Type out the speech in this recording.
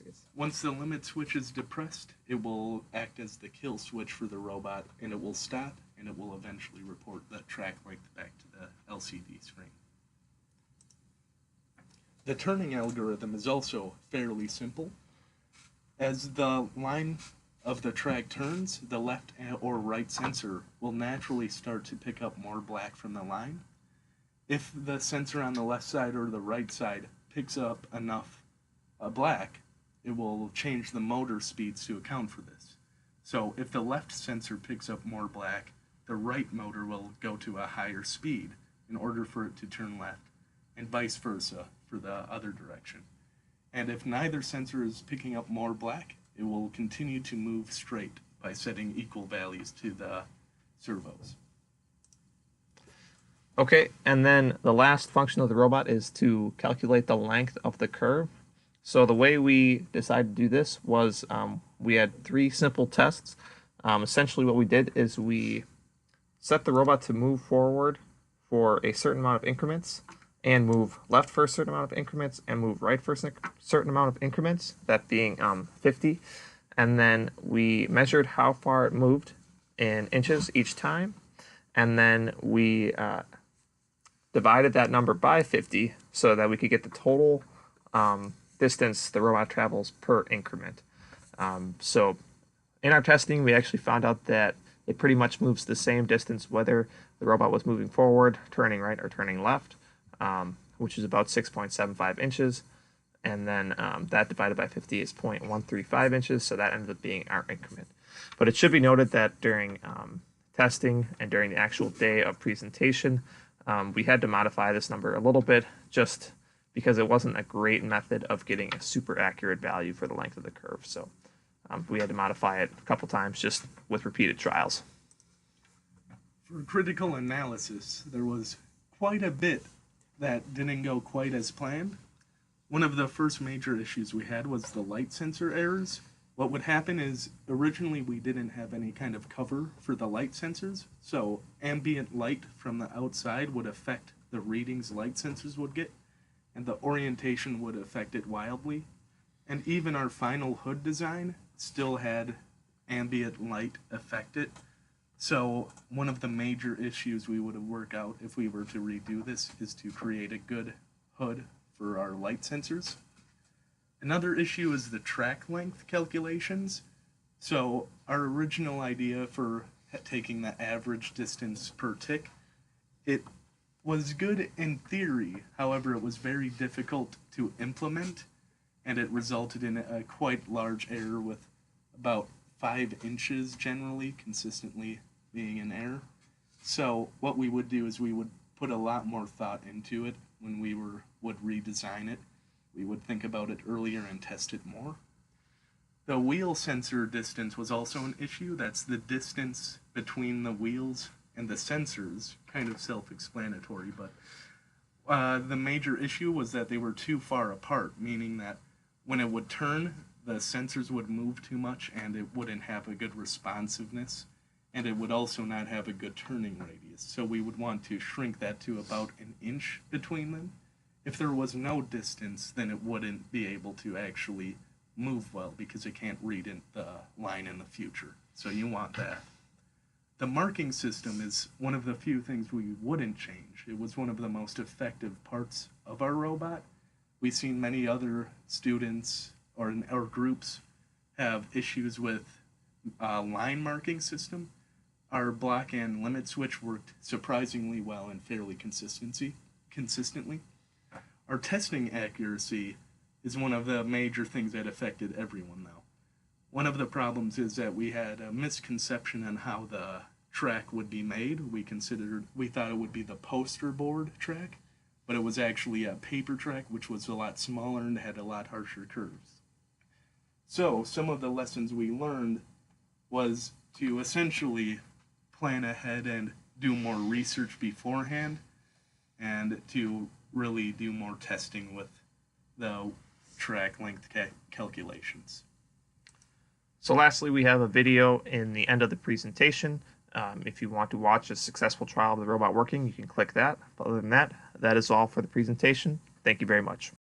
seconds. Once the limit switch is depressed, it will act as the kill switch for the robot, and it will stop, and it will eventually report that track length back to the LCD screen. The turning algorithm is also fairly simple. As the line of the track turns, the left or right sensor will naturally start to pick up more black from the line. If the sensor on the left side or the right side picks up enough black, it will change the motor speeds to account for this. So if the left sensor picks up more black, the right motor will go to a higher speed in order for it to turn left, and vice versa for the other direction. And if neither sensor is picking up more black, it will continue to move straight by setting equal values to the servos. Okay, and then the last function of the robot is to calculate the length of the curve. So the way we decided to do this was we had 3 simple tests. Essentially what we did is we set the robot to move forward for a certain amount of increments, and move left for a certain amount of increments, and move right for a certain amount of increments, that being 50. And then we measured how far it moved in inches each time, and then we divided that number by 50 so that we could get the total distance the robot travels per increment. So in our testing, we actually found out that it pretty much moves the same distance whether the robot was moving forward, turning right, or turning left, which is about 6.75 inches. And then that divided by 50 is 0.135 inches, so that ended up being our increment. But it should be noted that during testing and during the actual day of presentation, we had to modify this number a little bit just because it wasn't a great method of getting a super accurate value for the length of the curve. So we had to modify it a couple times just with repeated trials. For critical analysis, there was quite a bit that didn't go quite as planned. One of the first major issues we had was the light sensor errors. What would happen is originally we didn't have any kind of cover for the light sensors, so ambient light from the outside would affect the readings light sensors would get, and the orientation would affect it wildly. And even our final hood design still had ambient light affect it. So one of the major issues we would have worked out if we were to redo this is to create a good hood for our light sensors. Another issue is the track length calculations. So our original idea for taking the average distance per tick, it was good in theory, however it was very difficult to implement, and it resulted in a quite large error with about 5 inches generally consistently being an error. So what we would do is we would put a lot more thought into it when we would redesign it. We would think about it earlier and test it more. The wheel sensor distance was also an issue. That's the distance between the wheels and the sensors, kind of self-explanatory, but the major issue was that they were too far apart, meaning that when it would turn, the sensors would move too much and it wouldn't have a good responsiveness, and it would also not have a good turning radius. So we would want to shrink that to about 1 inch between them. If there was no distance, then it wouldn't be able to actually move well because it can't read in the line in the future. So you want that. The marking system is one of the few things we wouldn't change. It was one of the most effective parts of our robot. We've seen many other students or groups have issues with line marking system. Our block and limit switch worked surprisingly well and fairly consistently. Our testing accuracy is one of the major things that affected everyone, though. One of the problems is that we had a misconception on how the track would be made. We thought it would be the poster board track, but it was actually a paper track, which was a lot smaller and had a lot harsher curves. So some of the lessons we learned was to essentially plan ahead and do more research beforehand, and to really do more testing with the track length calculations. So lastly, we have a video in the end of the presentation. If you want to watch a successful trial of the robot working, you can click that. But other than that, that is all for the presentation. Thank you very much.